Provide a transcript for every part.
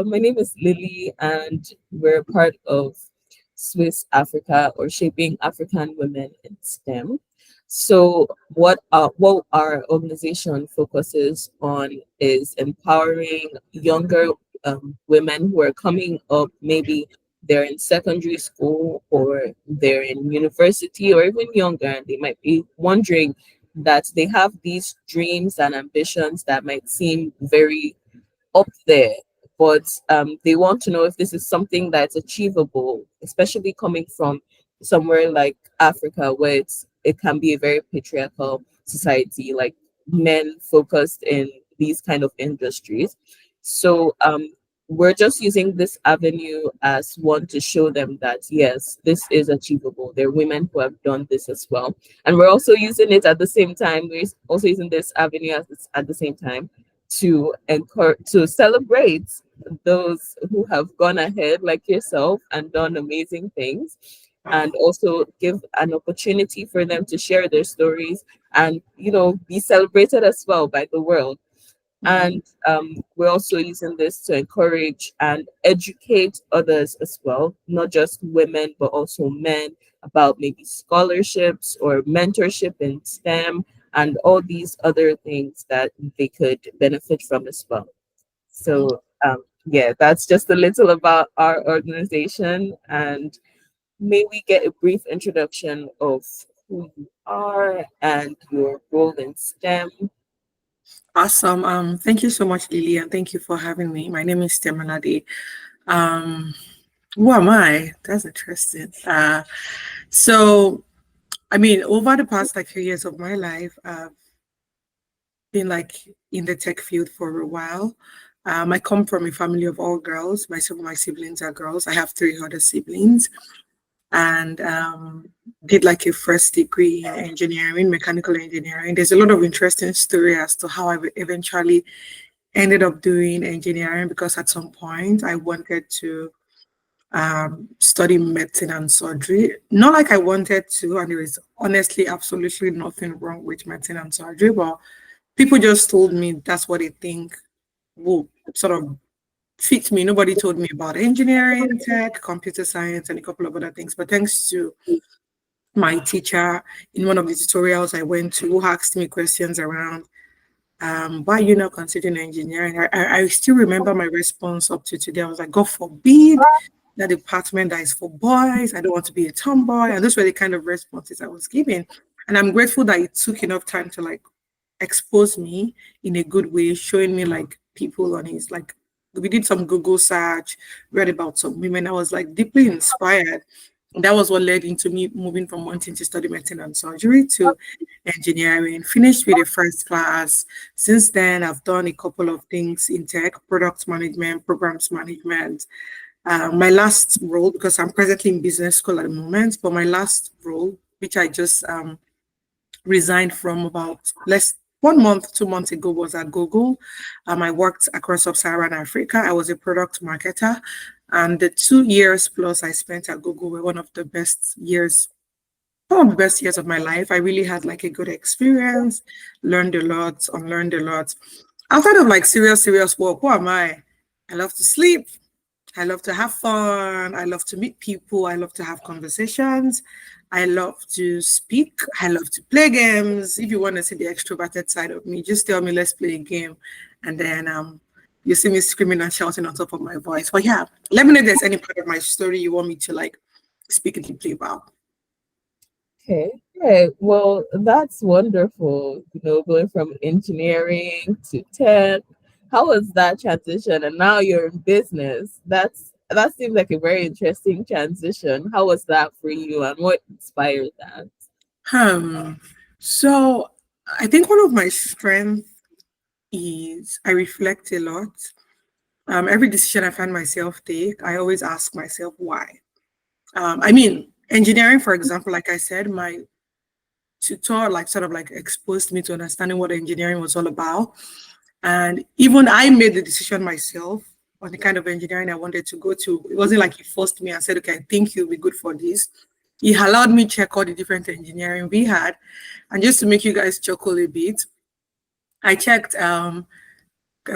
my name is Lily, and we're part of Swiss Africa, or Shaping African Women in STEM. So, what our organization focuses on is empowering younger women who are coming up. Maybe they're in secondary school or they're in university or even younger, and they might be wondering that they have these dreams and ambitions that might seem very up there, but they want to know if this is something that's achievable, especially coming from somewhere like Africa, where it can be a very patriarchal society, like men focused in these kind of industries. So we're just using this avenue as one to show them that yes, this is achievable. There are women who have done this as well, and we're also using it at the same time. We're also using this avenue at the same time to encourage, to celebrate those who have gone ahead like yourself and done amazing things, and also give an opportunity for them to share their stories and be celebrated as well by the world. And we're also using this to encourage and educate others as well, not just women, but also men, about maybe scholarships or mentorship in STEM and all these other things that they could benefit from as well. So, yeah, that's just a little about our organization. And may we get a brief introduction of who you are and your role in STEM? Awesome. Thank you so much, Lily, and thank you for having me. My name is Temilade. Um, who am I? That's interesting. So, I mean, over the past few years of my life, I've been in the tech field for a while. I come from a family of all girls. Myself and my siblings are girls. I have three other siblings, and did a first degree in engineering, mechanical engineering. There's a lot of interesting story as to how I eventually ended up doing engineering, because at some point I wanted to study medicine and surgery. Not like I wanted to, and there is honestly absolutely nothing wrong with medicine and surgery, but people just told me that's what they think will sort of fit me. Nobody told me about engineering, tech, computer science, and a couple of other things. But thanks to my teacher in one of the tutorials I went to, who asked me questions around why you not considering engineering, I still remember my response up to today. I was like, God forbid that department that is for boys. I don't want to be a tomboy. And those were the kind of responses I was giving. And I'm grateful that it took enough time to expose me in a good way, showing me people on his we did some Google search, read about some women. I was deeply inspired. And that was what led into me moving from wanting to study medicine and surgery to engineering. Finished with a first class. Since then, I've done a couple of things in tech, product management, programs management. My last role, because I'm presently in business school at the moment, but my last role, which I just resigned from about 1 month, 2 months ago, was at Google. I worked across Sub Saharan Africa. I was a product marketer, and the 2 years plus I spent at Google were one of the best years of my life. I really had a good experience, learned a lot, unlearned a lot. Outside of serious work, who am I? I love to sleep. I love to have fun. I love to meet people. I love to have conversations. I love to speak. I love to play games. If you want to see the extroverted side of me, just tell me, let's play a game. And then you see me screaming and shouting on top of my voice. But yeah, let me know if there's any part of my story you want me to speak deeply about. Okay. Yeah, well, that's wonderful. Going from engineering to tech. How was that transition? And now you're in business. That seems like a very interesting transition. How was that for you, and what inspired that? So I think one of my strengths is I reflect a lot. Every decision I find myself take, I always ask myself why. I mean, engineering, for example, like I said, my tutor exposed me to understanding what engineering was all about. And even I made the decision myself on the kind of engineering I wanted to go to. It wasn't like he forced me and said, okay, I think you'll be good for this. He allowed me check all the different engineering we had. And just to make you guys chuckle a bit, I checked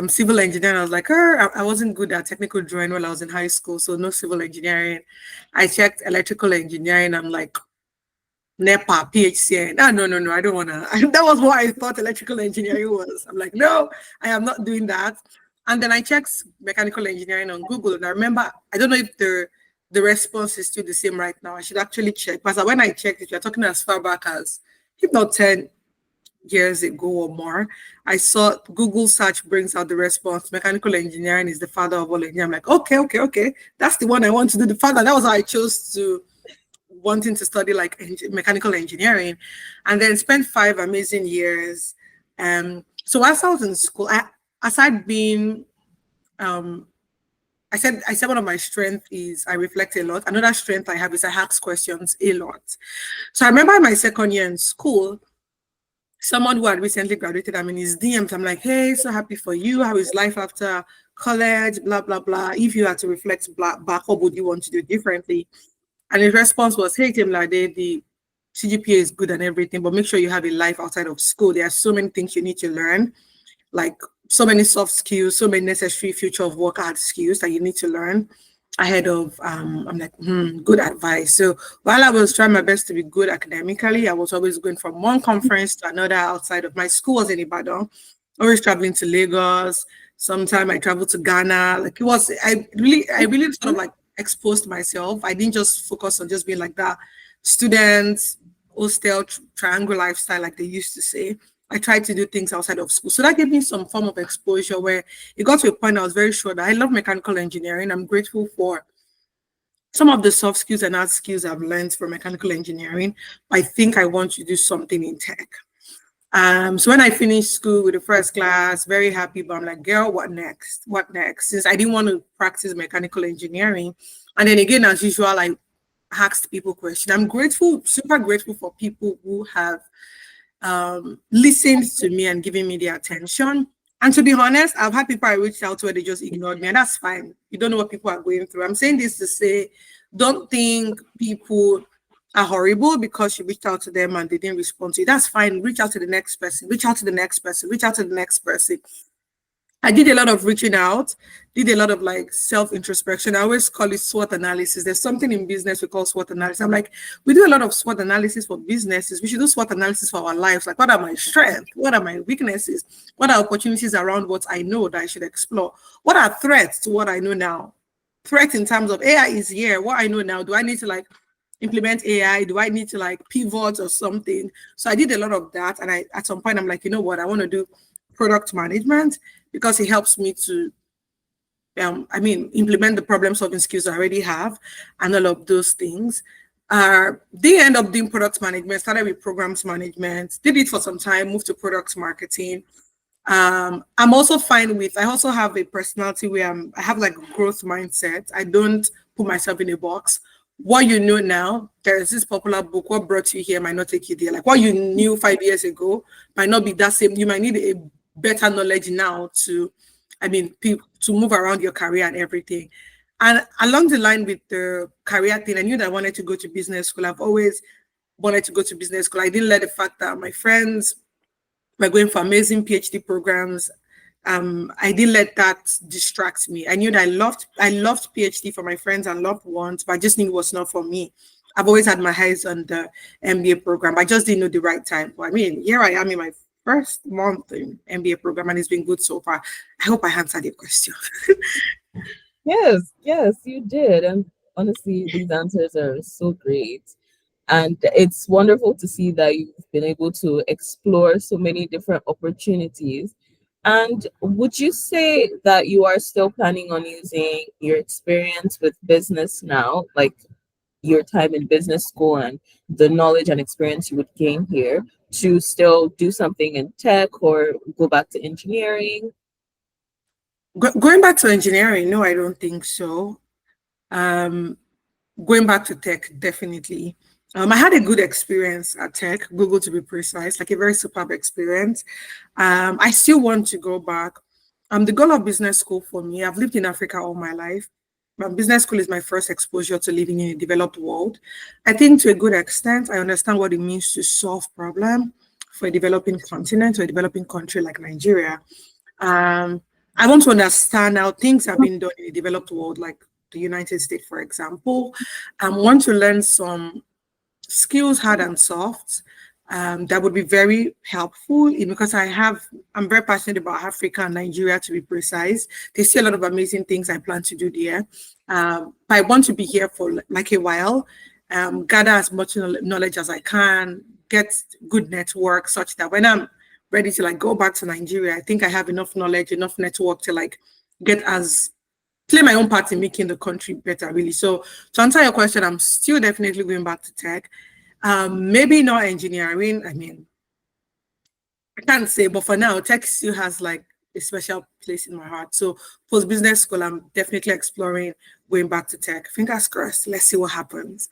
civil engineering. I was like, I wasn't good at technical drawing while I was in high school, so no civil engineering. I checked electrical engineering. I'm like, NEPA, PHCN. No, I don't want to. That was what I thought electrical engineering was. I'm like, no, I am not doing that. And then I checked mechanical engineering on Google, and I remember, I don't know if the response is still the same right now. I should actually check. But when I checked, if you're talking as far back as, if not 10 years ago or more, I saw Google search brings out the response. Mechanical engineering is the father of all engineering. I'm like, okay. That's the one I want to do. The father. That was how I chose to wanting to study like mechanical engineering, and then spent 5 amazing years. So whilst I was in school, aside being, I said one of my strengths is I reflect a lot. Another strength I have is I ask questions a lot. So I remember my second year in school, someone who had recently graduated, I'm in his DMs. I'm like, hey, so happy for you. How is life after college? Blah, blah, blah. If you had to reflect back, what would you want to do differently? And his response was, hey, Temilade, the CGPA is good and everything, but make sure you have a life outside of school. There are so many things you need to learn, like so many soft skills, so many necessary future of work hard skills that you need to learn ahead of, I'm like, good advice. So while I was trying my best to be good academically, I was always going from one conference to another outside of my school was in Ibadan, always traveling to Lagos. Sometime I traveled to Ghana. Like it was, I really sort of like exposed myself. I didn't just focus on just being like that student hostel triangle lifestyle like they used to say. I tried to do things outside of school. So that gave me some form of exposure where it got to a point I was very sure that I love mechanical engineering. I'm grateful for some of the soft skills and hard skills I've learned from mechanical engineering. I think I want to do something in tech. So when I finished school with the first class, very happy, but I'm like, girl, what next? What next? Since I didn't want to practice mechanical engineering. And then again, as usual, I asked people questions. I'm grateful, super grateful for people who have listened to me and given me their attention. And to be honest, I've had people I reached out to where they just ignored me, and that's fine. You don't know what people are going through. I'm saying this to say, don't think people are horrible because you reached out to them and they didn't respond to you. That's fine. Reach out to the next person, reach out to the next person, reach out to the next person. I did a lot of reaching out, did a lot of like self-introspection. I always call it SWOT analysis. There's something in business we call SWOT analysis. I'm like, we do a lot of SWOT analysis for businesses. We should do SWOT analysis for our lives. Like, what are my strengths? What are my weaknesses? What are opportunities around what I know that I should explore? What are threats to what I know now? Threats in terms of AI is here. What I know now, do I need to like implement AI? Do I need to like pivot or something? So I did a lot of that. And at some point, I'm like, you know what? I want to do product management because it helps me to, implement the problem solving skills I already have and all of those things. They end up doing product management, started with programs management, did it for some time, moved to product marketing. I'm also fine with, I also have a personality where I have like growth mindset. I don't put myself in a box. What you know now, there is this popular book, What Brought You Here might not take you there. Like what you knew 5 years ago might not be that same. You might need a better knowledge now to move around your career and everything. And along the line with the career thing, I knew that I wanted to go to business school. I've always wanted to go to business school. I didn't let the fact that my friends were going for amazing PhD programs. I didn't let that distract me. I knew that I loved PhD for my friends and loved ones, but I just knew it was not for me. I've always had my eyes on the MBA program. I just didn't know the right time. But here I am in my first month in MBA program, and it's been good so far. I hope I answered your question. Yes, you did. And honestly, these answers are so great. And it's wonderful to see that you've been able to explore so many different opportunities. And would you say that you are still planning on using your experience with business now, like your time in business school and the knowledge and experience you would gain here, to still do something in tech or go back to engineering? Going back to engineering, no, I don't think so. Going back to tech, definitely. I had a good experience at tech, Google to be precise, like a very superb experience. I still want to go back. The goal of business school for me, I've lived in Africa all my life. Business school is my first exposure to living in a developed world. I think to a good extent, I understand what it means to solve problem for a developing continent or a developing country like Nigeria. I want to understand how things have been done in the developed world, like the United States, for example. I want to learn some skills, hard and soft, that would be very helpful because I'm very passionate about Africa and Nigeria, to be precise. There's still a lot of amazing things I plan to do there. But I want to be here for like a while, gather as much knowledge as I can, get good network such that when I'm ready to like go back to Nigeria, I think I have enough knowledge, enough network to like play my own part in making the country better, really. So to answer your question, I'm still definitely going back to tech. Maybe not engineering. I mean, I can't say, but for now, tech still has like a special place in my heart. So post business school, I'm definitely exploring going back to tech. Fingers crossed. Let's see what happens.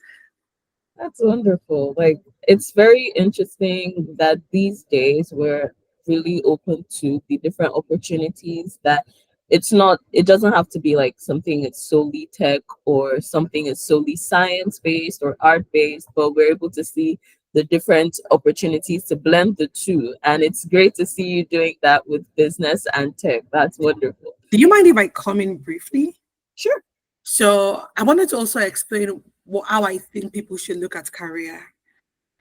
That's wonderful. Like, it's very interesting that these days we're really open to the different opportunities that it doesn't have to be like something that's solely tech or something is solely science based or art based, but we're able to see the different opportunities to blend the two. And it's great to see you doing that with business and tech. That's wonderful. Do you mind if I come in briefly? Sure. So I wanted to also explain how I think people should look at career.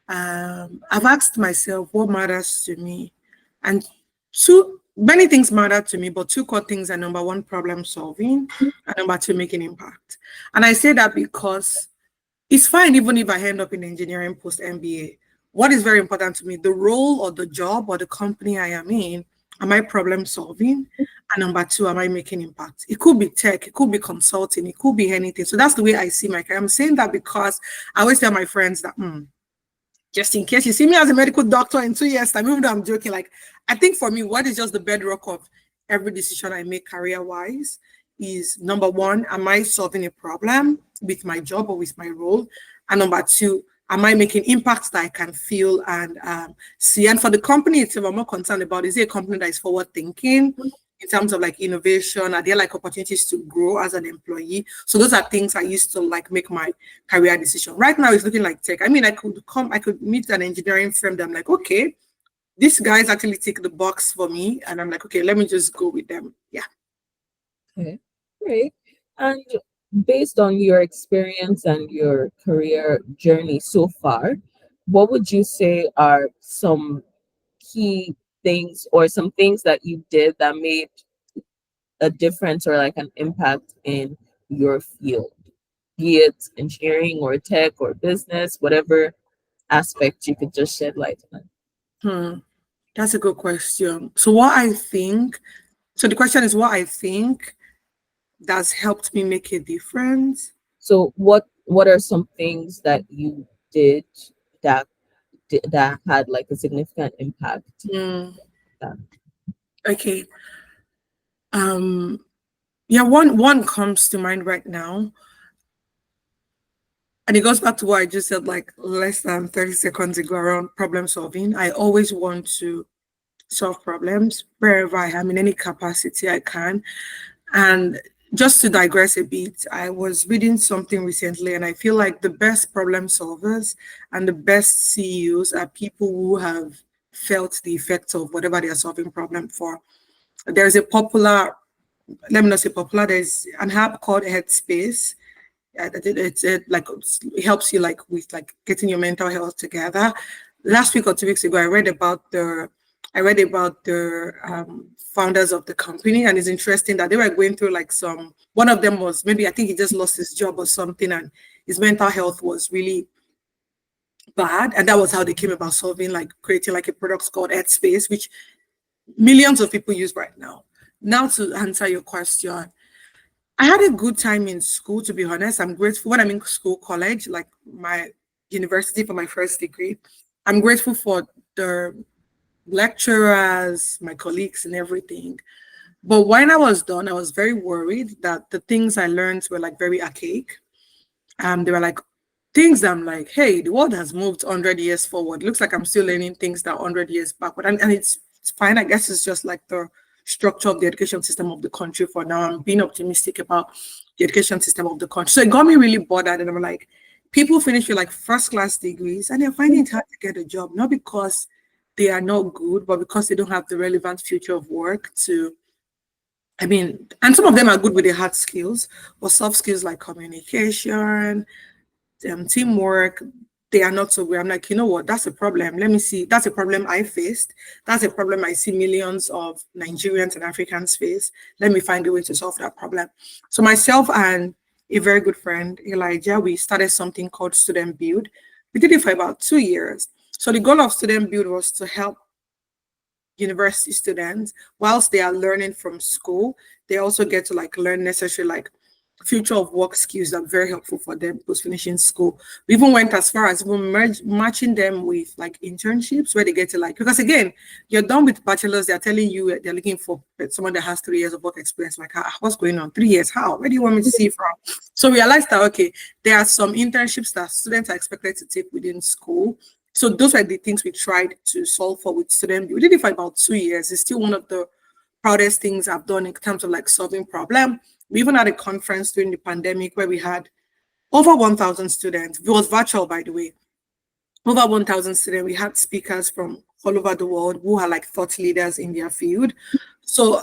I've asked myself what matters to me, and many things matter to me, but two core things are: number one, problem solving, and number two, making impact. And I say that because it's fine even if I end up in engineering post MBA. What is very important to me, the role or the job or the company I am in, am I problem solving? And number two, am I making impact? It could be tech, it could be consulting, it could be anything. So that's the way I see my career. I'm saying that because I always tell my friends that, just in case you see me as a medical doctor in 2 years time, even though I'm joking, like, I think for me, what is just the bedrock of every decision I make career-wise is, number one, am I solving a problem with my job or with my role? And number two, am I making impacts that I can feel and see? And for the company itself, I'm more concerned about, is it a company that is forward-thinking in terms of like innovation? Are there like opportunities to grow as an employee? So those are things I used to like make my career decision. Right now, it's looking like tech. I mean, I could meet an engineering firm that I'm like, okay, these guys actually tick the box for me. And I'm like, okay, let me just go with them. Yeah. Okay, great. And based on your experience and your career journey so far, what would you say are some key things or some things that you did that made a difference or like an impact in your field, be it engineering or tech or business, whatever aspect you could just shed light on? That's a good question. So the question is what I think that's helped me make a difference. So what are some things that you did that that had like a significant impact? That- Okay. Yeah, one comes to mind right now. And it goes back to what I just said like less than 30 seconds ago around problem solving. I always want to solve problems wherever I am in any capacity I can. And just to digress a bit, I was reading something recently, and I feel like the best problem solvers and the best CEOs are people who have felt the effects of whatever they are solving problem for. There's a popular, let me not say popular, there's an app called Headspace. It helps you like with like getting your mental health together. Last week or 2 weeks ago, I read about the founders of the company, and it's interesting that they were going through like one of them was, maybe I think he just lost his job or something, and his mental health was really bad, and that was how they came about creating like a product called Headspace, which millions of people use right now. Now, to answer your question, I had a good time in school, to be honest. I'm grateful when I'm in school, college, like my university for my first degree. I'm grateful for the lecturers, my colleagues, and everything. But when I was done, I was very worried that the things I learned were like very archaic. They were like things that I'm like, hey, the world has moved 100 years forward. Looks like I'm still learning things that are 100 years backward. And it's fine. I guess it's just like the structure of the education system of the country for now. I'm being optimistic about the education system of the country. So it got me really bothered. And I'm like, people finish with like first class degrees and they're finding it hard to get a job, not because they are not good, but because they don't have the relevant future of work to I mean, and some of them are good with the hard skills, but soft skills like communication, teamwork, they are not so good. I'm like, you know what? That's a problem. Let me see. That's a problem I faced. That's a problem I see millions of Nigerians and Africans face. Let me find a way to solve that problem. So myself and a very good friend, Elijah, we started something called Student Build. We did it for about 2 years. So the goal of Student Build was to help university students whilst they are learning from school. They also get to like learn necessary like future of work skills that are very helpful for them post finishing school. We even went as far as even matching them with like internships where they get to like, because again, you're done with bachelors, they're telling you they're looking for someone that has 3 years of work experience. Like, what's going on? 3 years? How? Where do you want me to see from? So we realized that okay, there are some internships that students are expected to take within school. So those were the things we tried to solve for with student. We did it for about 2 years. It's still one of the proudest things I've done in terms of like solving problem. We even had a conference during the pandemic where we had over 1,000 students. It was virtual, by the way. Over 1,000 students. We had speakers from all over the world who are like thought leaders in their field. So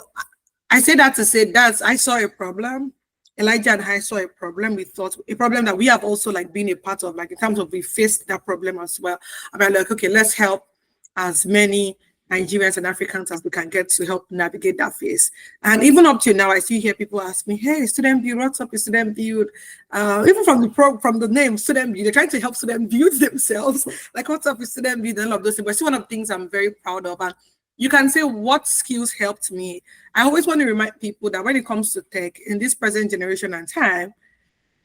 I say that to say that I saw a problem. Elijah and I saw a problem. We thought a problem that we have also like been a part of, like in terms of we faced that problem as well. I'm like, okay, let's help as many Nigerians and Africans as we can get to help navigate that phase. And even up to now, I still hear people ask me, "Hey, Student Build, what's up with Student Build?" Even from the name Student Build, they're trying to help student build themselves. Like, what's up with Student Build and all of those things. But it's one of the things I'm very proud of. And you can say what skills helped me. I always want to remind people that when it comes to tech in this present generation and time,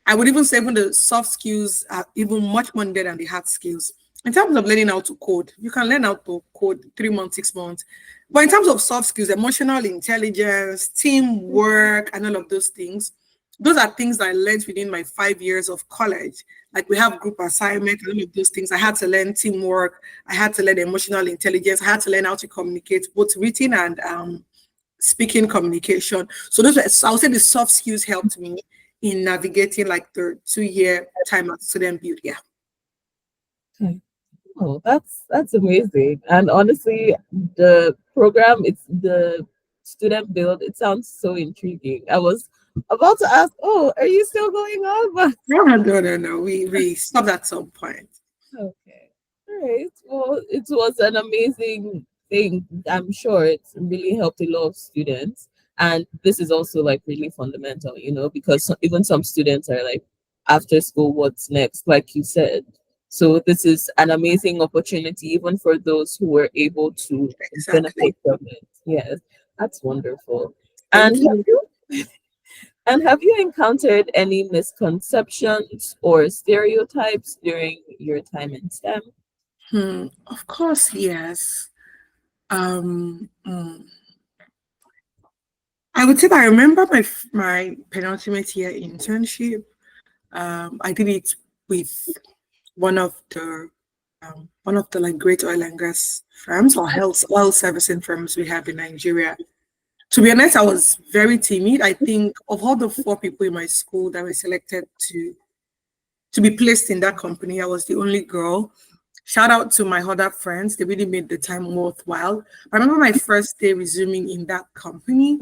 I would even say even the soft skills are even much more needed than the hard skills. In terms of learning how to code, you can learn how to code 3 months, 6 months. But in terms of soft skills, emotional intelligence, teamwork, and all of those things, those are things that I learned within my 5 years of college. Like we have group assignment and all of those things. I had to learn teamwork. I had to learn emotional intelligence. I had to learn how to communicate, both written and speaking communication. So those were, so I would say the soft skills helped me in navigating like the 2 year time at Student Build. Yeah. Okay. Oh, that's amazing. And honestly, the program, it's the student build, it sounds so intriguing. I was about to ask, oh, are you still going on? But No. We stopped at some point. okay. All right. Well, it was an amazing thing. I'm sure it's really helped a lot of students. And this is also like really fundamental, because even some students are like, after school, what's next? Like you said. So this is an amazing opportunity, even for those who were able to Exactly. benefit from it. Yes, that's wonderful. And Thank you. have you encountered any misconceptions or stereotypes during your time in STEM? Of course, yes. Um, mm, I would say that I remember my penultimate year internship. I did it with one of the like great oil and gas firms or health oil servicing firms we have in Nigeria. To be honest, I was very timid. I think of all the 4 people in my school that were selected to be placed in that company, I was the only girl. Shout out to my other friends. They really made the time worthwhile. I remember my first day resuming in that company.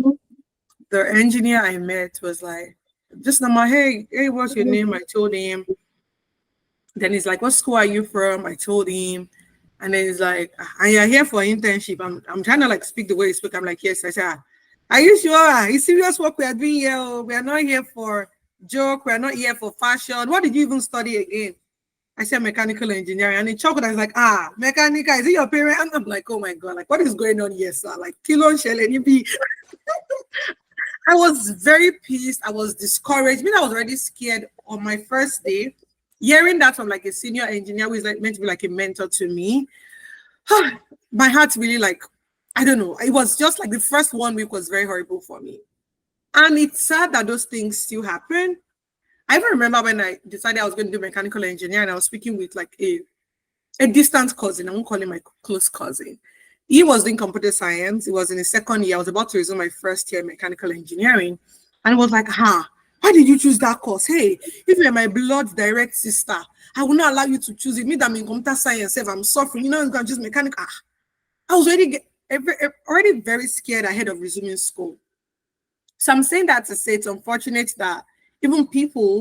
The engineer I met was like, just normal, hey, what's your name? I told him. Then he's like, what school are you from? I told him. And then he's like, and you're here for internship. I'm trying to like speak the way you speak. I'm like, yes. I said, are you sure? It's serious work we are doing here. Oh. We are not here for joke. We are not here for fashion. What did you even study again? I said mechanical engineering. And in chocolate, I was like, mechanical, is it your parent? And I'm like, oh my God, like what is going on here, sir? Like, kilo shell and be. I was very pissed. I was discouraged. I mean, I was already scared on my first day. Hearing that from like a senior engineer who is like meant to be like a mentor to me, my heart really like, I don't know. It was just like the first 1 week was very horrible for me. And it's sad that those things still happen. I even remember when I decided I was going to do mechanical engineering, I was speaking with like a distant cousin. I won't call him my close cousin. He was doing computer science. It was in his second year. I was about to resume my first year mechanical engineering. And it was like, why did you choose that course? Hey, if you're my blood direct sister, I will not allow you to choose it. Me that I'm in computer science, if I'm suffering, you can choose mechanical. I was already very scared ahead of resuming school. So I'm saying that to say it's unfortunate that even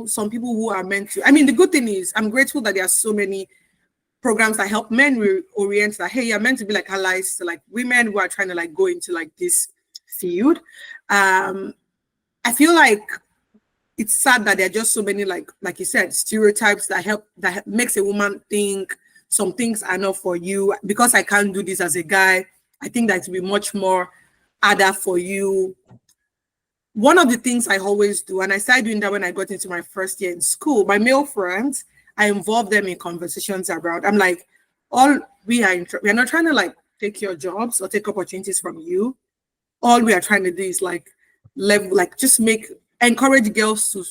some people who are meant to, I mean, the good thing is I'm grateful that there are so many programs that help men reorient that, hey, you're meant to be like allies to like women who are trying to like go into like this field. I feel like it's sad that there are just so many like you said, stereotypes that makes a woman think some things are not for you. Because I can't do this as a guy, I think that it will be much more harder for you. One of the things I always do, and I started doing that when I got into my first year in school, my male friends, I involve them in conversations around. I'm like, all we are not trying to like take your jobs or take opportunities from you. All we are trying to do is like just encourage girls to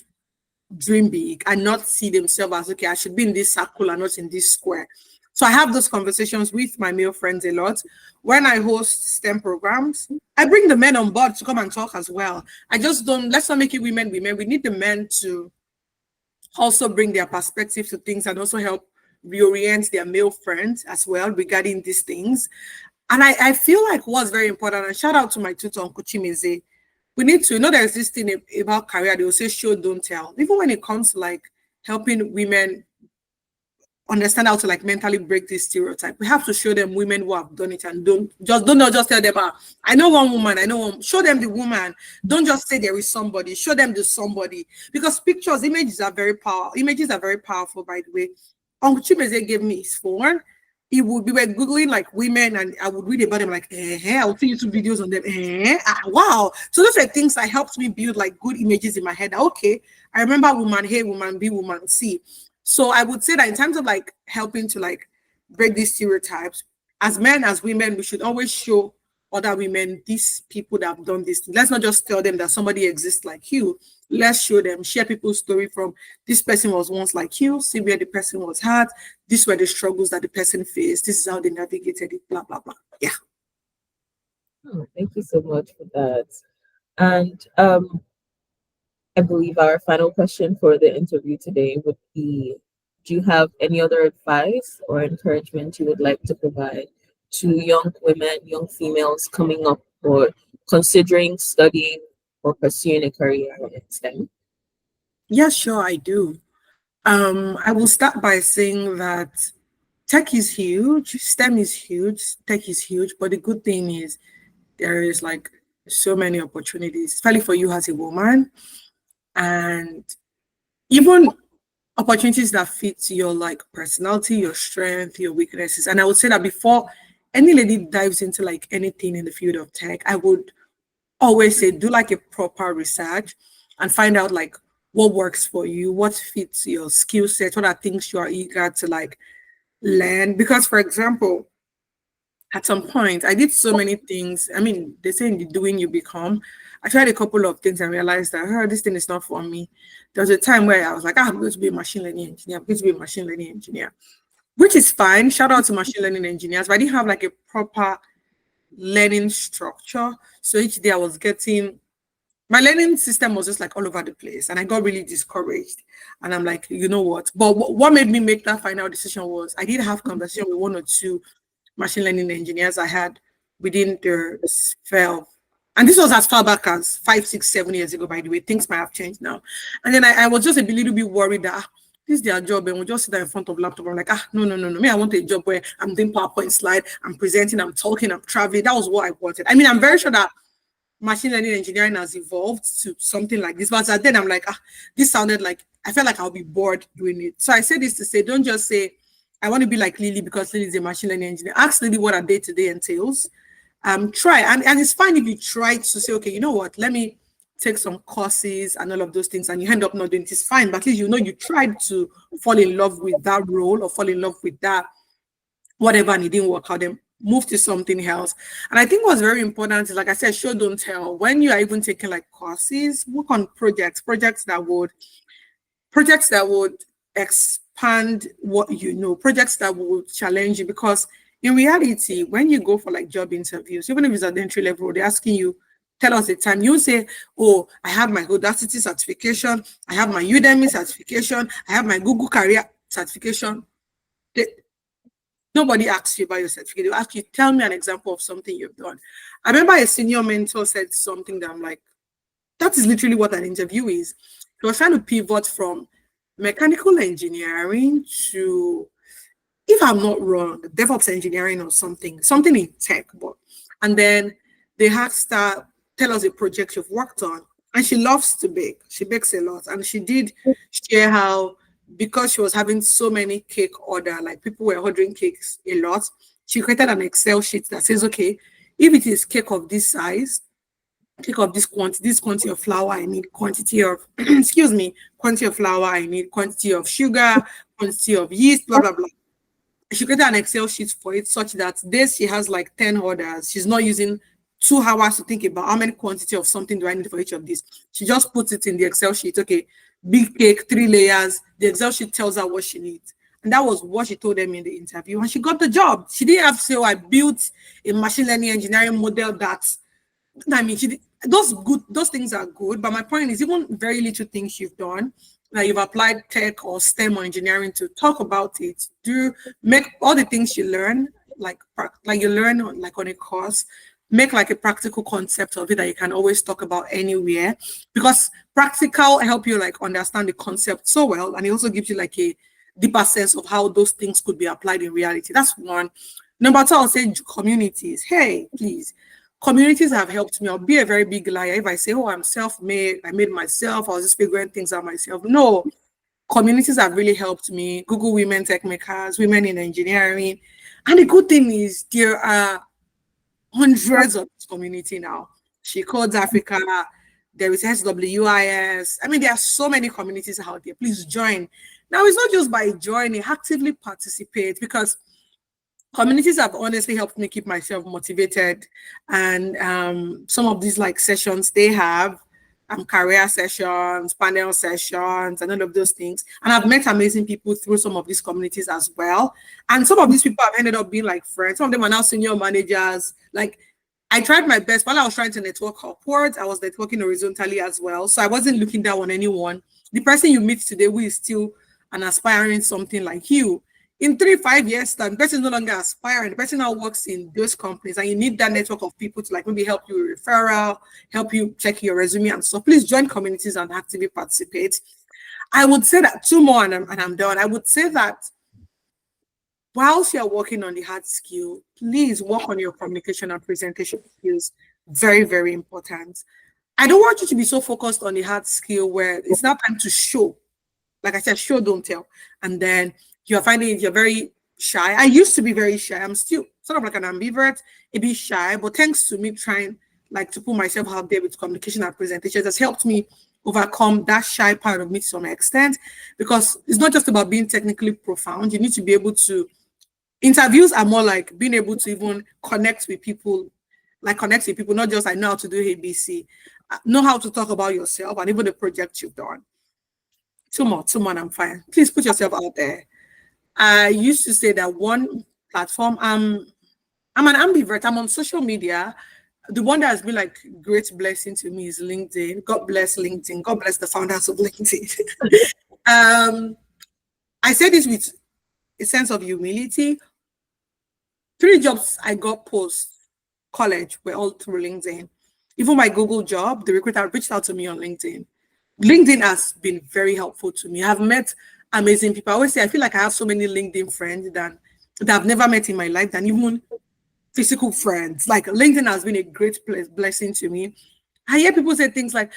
dream big and not see themselves as, okay, I should be in this circle and not in this square. So I have those conversations with my male friends a lot. When I host STEM programs, I bring the men on board to come and talk as well. I just don't, let's not make it women. We need the men to also bring their perspective to things and also help reorient their male friends as well regarding these things. And I feel like what's very important, and shout out to my tutor, Uncle Chimeze, we need to, there's this thing about career, they will say show, don't tell. Even when it comes to like helping women understand how to like mentally break this stereotype, we have to show them women who have done it, and don't not just tell them, I know one woman, show them the woman. Don't just say there is somebody, show them the somebody. Because images are very powerful, by the way. Uncle Chimeze gave me his phone. We were Googling like women, and I would read about them like, I would see YouTube videos on them. Wow. So those are things that helped me build like good images in my head. Okay, I remember woman A, woman B, woman C. So I would say that in terms of like helping to like break these stereotypes, as men, as women, we should always show other women, these people that have done this thing. Let's not just tell them that somebody exists like you. Let's show them, share people's story from this person was once like you, see where the person was at, these were the struggles that the person faced, this is how they navigated it, blah, blah, blah. Yeah. Oh, thank you so much for that. And I believe our final question for the interview today would be, do you have any other advice or encouragement you would like to provide to young women, young females coming up or considering studying or pursuing a career in STEM? Yeah, sure, I do. I will start by saying that tech is huge, STEM is huge, tech is huge, but the good thing is there is like so many opportunities, especially for you as a woman, and even opportunities that fit your like personality, your strength, your weaknesses. And I would say that before any lady dives into like anything in the field of tech, I would always say do like a proper research and find out like what works for you, what fits your skill set, what are things you are eager to like learn. Because for example, at some point I did so many things. I mean, they say in the doing you become. I tried a couple of things and realized that this thing is not for me. There was a time where I was like, I'm going to be a machine learning engineer. I'm going to be a machine learning engineer, which is fine. Shout out to machine learning engineers, but I didn't have like a proper learning structure. So each day I was getting, my learning system was just like all over the place, and I got really discouraged. And I'm like, you know what? But what made me make that final decision was I did have conversation with one or two machine learning engineers I had within their sphere. And this was as far back as 5, 6, 7 years ago, by the way. Things might have changed now. And then I was just a little bit worried that this is their job, and we just sit there in front of laptop. I'm like, no. Me, I want a job where I'm doing PowerPoint slide, I'm presenting, I'm talking, I'm traveling. That was what I wanted. I mean, I'm very sure that machine learning engineering has evolved to something like this. But then I'm like, this sounded like, I felt like I'll be bored doing it. So I say this to say, don't just say, I want to be like Lily because Lily is a machine learning engineer. Ask Lily what her day-to-day entails. Try. And it's fine if you try to say, okay, you know what, let me take some courses and all of those things, and you end up not doing it. It's fine, but at least you know you tried to fall in love with that role or fall in love with that whatever, and it didn't work out. Then move to something else. And I think what's very important is, like I said, show, don't tell. When you are even taking like courses, work on projects that would expand what you know, projects that would challenge you. Because in reality, when you go for like job interviews, even if it's at the entry level, they're asking you, tell us the time. You say, oh, I have my Audacity certification, I have my Udemy certification, I have my Google Career certification. Nobody asks you about your certificate. They ask you, tell me an example of something you've done. I remember a senior mentor said something that I'm like, That is literally what an interview is. She was trying to pivot from mechanical engineering to, if I'm not wrong, DevOps engineering or something in tech. But and then they asked her, tell us a project you've worked on. And she loves to bake. She bakes a lot. And she did share how, because she was having so many cake order, like people were ordering cakes a lot, she created an Excel sheet that says, okay, if it is cake of this size, cake of this quantity of flour, I need quantity of, excuse me, quantity of flour, I need quantity of sugar, quantity of yeast, blah, blah, blah. She created an Excel sheet for it such that this she has like 10 orders. She's not using 2 hours to think about how many quantity of something do I need for each of these. She just puts it in the Excel sheet. Okay, big cake, 3 layers. The Excel sheet tells her what she needs. And that was what she told them in the interview. And she got the job. She didn't have to say, oh, I built a machine learning engineering model that, I mean, those things are good. But my point is, even very little things you've done, like you've applied tech or STEM or engineering, to talk about it, do make all the things you learn, like you learn like on a course, make like a practical concept of it that you can always talk about anywhere, because practical help you like understand the concept so well, and it also gives you like a deeper sense of how those things could be applied in reality. That's one. Number two, I'll say communities. Hey, please. Communities have helped me. I'll be a very big liar if I say, oh, I'm self-made, I made myself, I was just figuring things out myself. No, communities have really helped me. Google Women Techmakers, Women in Engineering. And the good thing is there are hundreds of this community now. She Codes Africa, there is SWIS. I mean, there are so many communities out there. Please join. Now, it's not just by joining, actively participate, because communities have honestly helped me keep myself motivated. And some of these like sessions they have, career sessions, panel sessions, and all of those things. And I've met amazing people through some of these communities as well. And some of these people have ended up being like friends. Some of them are now senior managers. Like, I tried my best while I was trying to network upwards. I was networking horizontally as well. So I wasn't looking down on anyone. The person you meet today who is still an aspiring something like you, in 3-5 years time, the person is no longer aspiring. The person now works in those companies, and you need that network of people to like maybe help you with referral, help you check your resume and so please join communities and actively participate. I would say that two more and I'm done. I would say that whilst you're working on the hard skill, please work on your communication and presentation skills. Very, very important. I don't want you to be so focused on the hard skill where it's not time to show. Like I said, show, don't tell. And then you're finding you're very shy. I used to be very shy. I'm still sort of like an ambivert, a bit shy, but thanks to me trying like to put myself out there with communication and presentation has helped me overcome that shy part of me to some extent, because it's not just about being technically profound. You need to be able to, interviews are more like being able to even connect with people, not just I know how to do ABC, know how to talk about yourself and even the project you've done. Two more, and I'm fine. Please put yourself out there. I used to say that one platform, I'm an ambivert. I'm on social media. The one that has been like great blessing to me is LinkedIn. God bless LinkedIn. God bless the founders of LinkedIn. I say this with a sense of humility. 3 jobs I got post college were all through LinkedIn. Even my Google job, the recruiter reached out to me on LinkedIn. LinkedIn has been very helpful to me. I've met amazing people. I always say I feel like I have so many LinkedIn friends that I've never met in my life than even physical friends. Like LinkedIn has been a great blessing to me. I hear people say things like,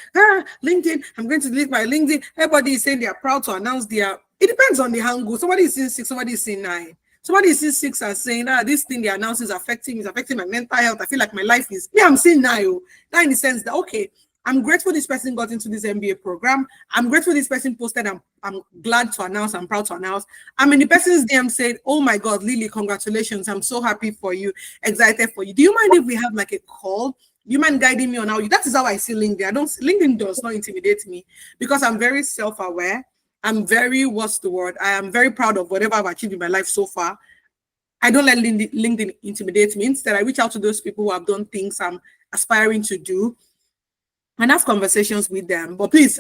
LinkedIn, I'm going to delete my LinkedIn. Everybody is saying they are proud to announce it depends on the angle. Somebody is saying 6, somebody is saying 9. Somebody is saying 6 and saying, this thing they announce is affecting my mental health. I feel like my life is, I'm saying 9. That in the sense that, okay, I'm grateful this person got into this MBA program. I'm grateful this person posted. I'm glad to announce. I'm proud to announce. I'm in the person's DM said, oh my God, Lily, congratulations. I'm so happy for you. Excited for you. Do you mind if we have like a call? Do you mind guiding me on how you? That is how I see LinkedIn. LinkedIn does not intimidate me because I'm very self-aware. I'm very, I am very proud of whatever I've achieved in my life so far. I don't let LinkedIn intimidate me. Instead, I reach out to those people who have done things I'm aspiring to do and have conversations with them. But please,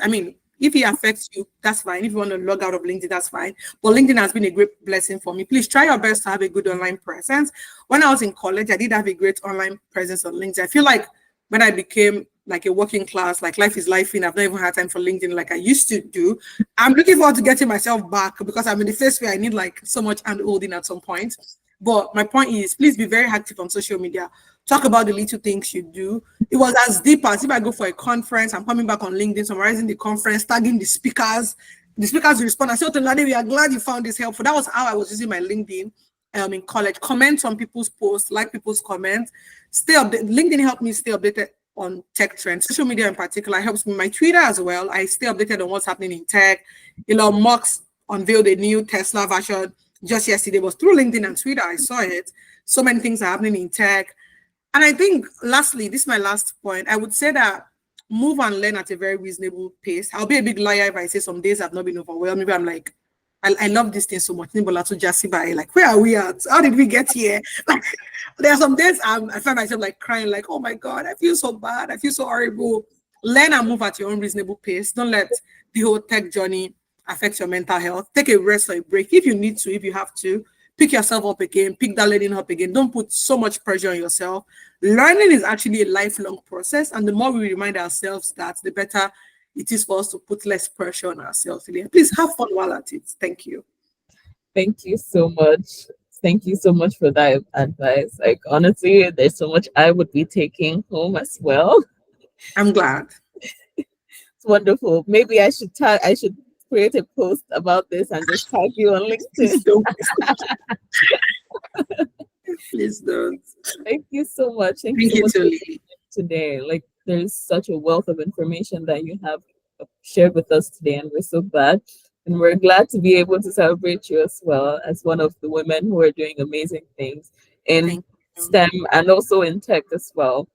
if it affects you, that's fine. If you want to log out of LinkedIn, that's fine. But LinkedIn has been a great blessing for me. Please try your best to have a good online presence. When I was in college, I did have a great online presence on LinkedIn. I feel like when I became like a working class, like life is life in, I've not even had time for LinkedIn like I used to do. I'm looking forward to getting myself back because I'm in the phase where I need like so much hand holding at some point. But my point is, please be very active on social media. Talk about the little things you do. It was as deep as if I go for a conference, I'm coming back on LinkedIn, summarizing the conference, tagging the speakers. The speakers respond. I said, Temilade, we are glad you found this helpful. That was how I was using my LinkedIn in college. Comment on people's posts, like people's comments. Stay updated. LinkedIn helped me stay updated on tech trends. Social media in particular helps me. My Twitter as well. I stay updated on what's happening in tech. Elon Musk unveiled a new Tesla version just yesterday. It was through LinkedIn and Twitter. I saw it. So many things are happening in tech. And I think, lastly, this is my last point. I would say that move and learn at a very reasonable pace. I'll be a big liar if I say some days I've not been overwhelmed. Maybe I'm like, I love this thing so much. Like, where are we at? How did we get here? Like, there are some days I find myself like crying, like, oh my God, I feel so bad. I feel so horrible. Learn and move at your own reasonable pace. Don't let the whole tech journey affect your mental health. Take a rest or a break if you need to, if you have to. Pick yourself up again, pick that learning up again. Don't put so much pressure on yourself. Learning is actually a lifelong process. And the more we remind ourselves that, the better it is for us to put less pressure on ourselves. Please have fun while at it. Thank you. Thank you so much. Thank you so much for that advice. Like, honestly, there's so much I would be taking home as well. I'm glad. It's wonderful. Maybe I should create a post about this and just tag you on LinkedIn. Please don't. Please don't. Thank you so much. Thank you, so much Toli. today. Like, there's such a wealth of information that you have shared with us today, and we're so glad. And we're glad to be able to celebrate you as well as one of the women who are doing amazing things in Thank you. STEM and also in tech as well.